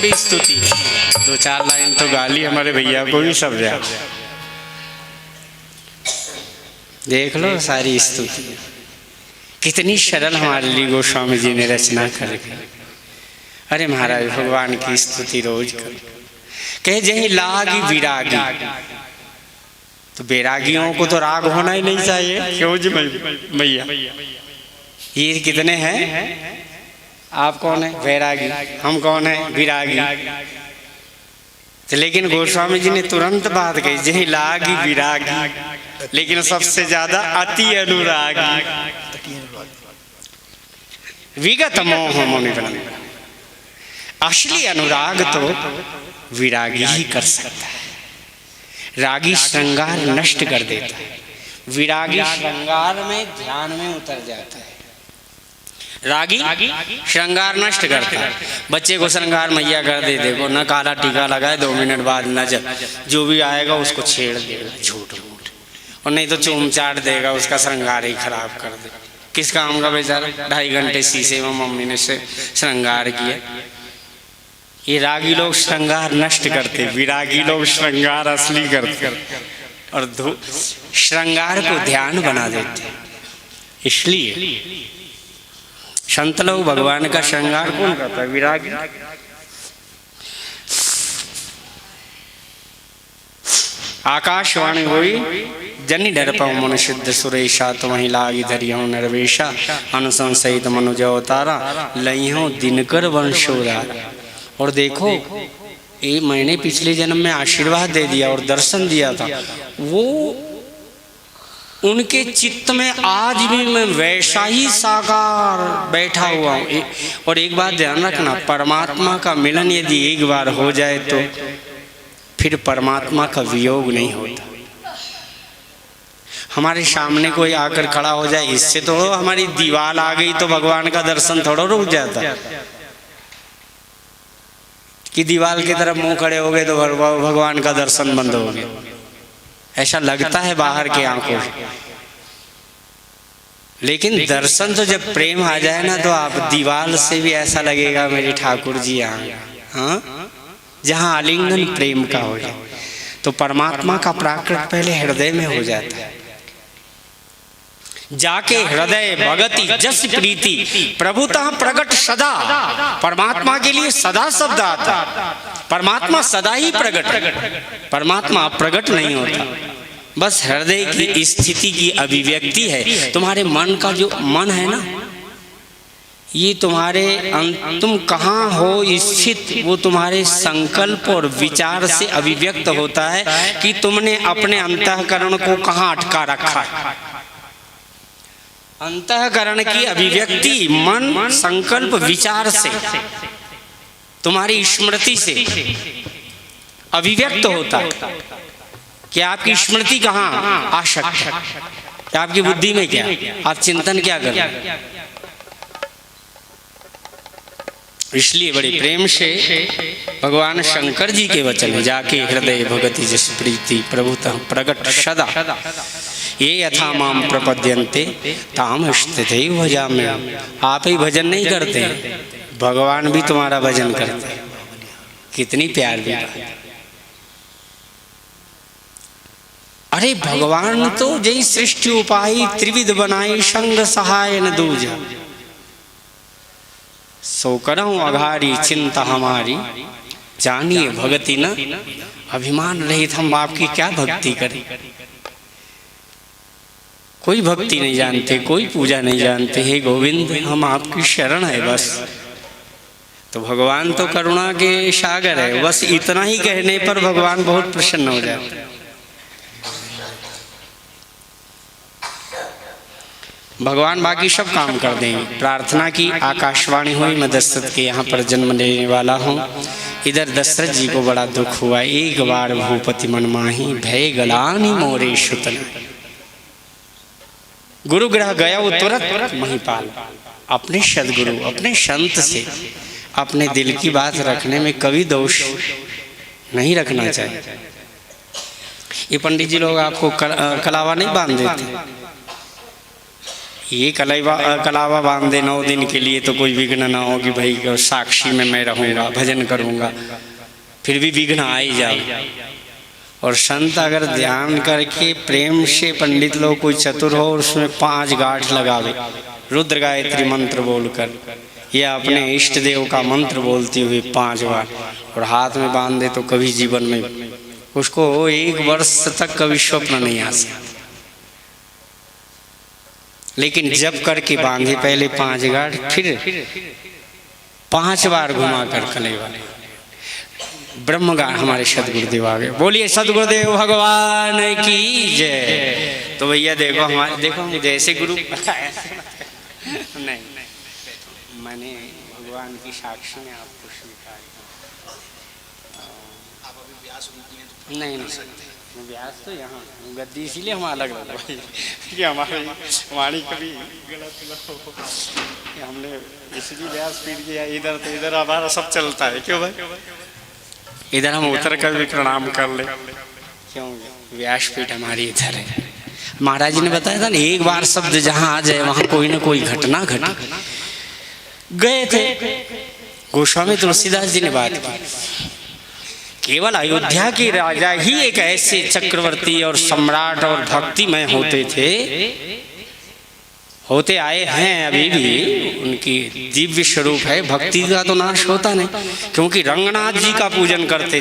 लंबी स्तुति, 2-4 लाइन तो गाली हमारे भैया को भी सब जा। देख लो सारी स्तुति कितनी सरल हमारे लिए गोस्वामी जी ने रचना कर। अरे महाराज भगवान की स्तुति रोज करो। कहे जही लागी विरागी, तो बैरागियों को तो राग होना ही नहीं चाहिए। क्यों जी भैया? ये कितने हैं? आप कौन है? वैरागी। हम कौन है? विरागी। तो लेकिन गोस्वामी जी ने तुरंत बात कही, जही लागी विरागी, लेकिन सबसे ज्यादा अति अनुरागी। विगत मोह मुनि वृंद, असली अनुराग तो विरागी ही कर सकता है। रागी श्रृंगार नष्ट कर देता है, विरागी श्रृंगार में ध्यान में उतर जाता है। रागी श्रृंगार नष्ट करता है। बच्चे को श्रृंगार मैया कर दे, देखो न काला टीका लगाए, 2 मिनट बाद नजर जो भी आएगा उसको छेड़ देगा झूठ मूठ, और नहीं तो चूम चाट देगा, उसका श्रृंगार ही खराब कर दे। किस काम का बेचारा? 2.5 घंटे शीशे में मम्मी ने से श्रृंगार किया। ये रागी लोग श्रृंगार नष्ट करते, विरागी लोग श्रृंगार असली करते और श्रृंगार को ध्यान बना देते। इसलिए संत लोग भगवान का श्रृंगार कौन करता है? विरागी। आकाशवाणी हुई जनि डर पाओ मन सिद्ध सुरेशा, तो वहीं लागी धरियो नरवेशा, अनुसंसहित मनुज अवतारा, लइहो दिनकर वंशोरा। और देखो ये मैंने पिछले जन्म में आशीर्वाद दे दिया और दर्शन दिया था, वो उनके चित्त में आज भी मैं वैसा ही साकार बैठा हुआ हूँ। और एक बात ध्यान रखना, परमात्मा का मिलन यदि एक बार हो जाए तो फिर परमात्मा का वियोग नहीं होता। हमारे सामने कोई आकर खड़ा हो जाए, इससे तो हमारी दीवार आ गई तो भगवान का दर्शन थोड़ा रुक जाता कि दीवार की तरफ मुंह खड़े हो गए तो भगवान का दर्शन बंद हो गया। ऐसा लगता है बाहर के आंखों से, लेकिन दर्शन तो जब प्रेम आ जाए ना, तो आप दीवार से भी ऐसा लगेगा मेरे ठाकुर जी यहाँ। हाँ, जहाँ आलिंगन प्रेम का हो जाए तो परमात्मा का प्राकट पहले हृदय में हो जाता है। जाके हृदय भगति जस प्रीति प्रभुतः प्रकट सदा। परमात्मा के लिए सदा शब्द आता, परमात्मा सदा ही प्रकट, परमात्मा प्रकट नहीं होता, बस हृदय की स्थिति की अभिव्यक्ति है। तुम्हारे मन का जो मन है ना, ये तुम्हारे तुम कहाँ हो स्थित, वो तुम्हारे संकल्प और विचार से अभिव्यक्त होता है कि तुमने अपने अंतःकरण को कहाँ अटका रखा है। अंतःकरण की अभिव्यक्ति मन, संकल्प, विचार से, तुम्हारी स्मृति से अभिव्यक्त होता है कि आपकी स्मृति कहाँ आसक्त है, कि आपकी बुद्धि में क्या, आप चिंतन क्या कर रहे हैं। इसलिए बड़े प्रेम से भगवान शंकर जी के वचन जाके हृदय भगति जस प्रीति प्रभुतः प्रकट सदा, ये यथा माम प्रपद्यन्ते ताम स्थिते भजामि। आप ही भजन नहीं करते, भगवान भी तुम्हारा भजन करते हैं। कितनी प्यार दी बात। अरे भगवान तो जय सृष्टि उपाई त्रिविध बनाई, संग सहाय न दूजा। सो करऊं अघारी चिंता हमारी, जानिए भगति न अभिमान रहित। हम आपकी क्या भक्ति करें? कोई भक्ति नहीं जानते, कोई पूजा नहीं जानते। हे गोविंद, हम आपकी शरण है बस। तो भगवान तो करुणा के सागर है, बस इतना ही कहने पर भगवान बहुत प्रसन्न हो जाते हैं। भगवान बाकी सब काम कर देंगे। प्रार्थना की, आकाशवाणी हुई, मैं दशरथ के यहाँ पर जन्म लेने वाला हूँ। इधर दशरथ जी को बड़ा दुख हुआ। एक बार भूपति मन माही, भय गलानी मोरे सुतन। गुरु ग्रह गया वो तुरंत महिपाल। अपने सदगुरु, अपने संत से अपने दिल की बात रखने में कभी दोष नहीं रखना चाहिए। ये पंडित जी लोग आपको कलावा नहीं बांध देते, ये कलावा बांधे 9 दिन के लिए तो कोई विघ्न ना हो कि भाई साक्षी में मैं रहूँगा, भजन करूँगा, फिर भी विघ्न आ ही जाए। और संत अगर ध्यान करके प्रेम से, पंडित लोग कोई चतुर हो, उसमें 5 गांठ लगावे रुद्र गायत्री मंत्र बोलकर, या अपने इष्ट देव का मंत्र बोलती हुई 5 बार, और हाथ में बांध दे, तो कभी जीवन में उसको 1 वर्ष तक कभी स्वप्न नहीं आ सकता। लेकिन जब करके बांधे पहले 5 गांठ, फिर 5 बार घुमा कर कलेवा ब्रह्मगान हमारे सदगुरुदेव आ गए। बोलिए सदगुरुदेव भगवान की जय। तो भैया देखो हमारे, देखो हम जैसे गुरु नहीं, मैंने भगवान की साक्षी में आपको स्वीकार, आप अभी व्यास नहीं सकते, व्यास तो यहाँ गद्दी, इसीलिए हम अलग लगा कि हमारी वाणी कभी गलत हो, हमने इसलिए व्यास पीठ किया। इधर तो इधर हमारा सब चलता है, क्यों भाई, इधर हम उतर कर भी प्रणाम कर ले, क्यों, व्यासपीठ हमारी इधर है। महाराज जी ने बताया था ना, एक बार शब्द जहाँ आ जाए वहाँ कोई ना कोई घटना घटा। गए थे गोस्वामी तुलसीदास जी ने बात की, केवल अयोध्या के राजा ही एक ऐसे चक्रवर्ती और सम्राट और भक्तिमय होते थे, होते आए हैं, अभी भी उनकी दिव्य स्वरूप है। भक्ति का तो नाश होता नहीं, क्योंकि रंगनाथ जी का पूजन करते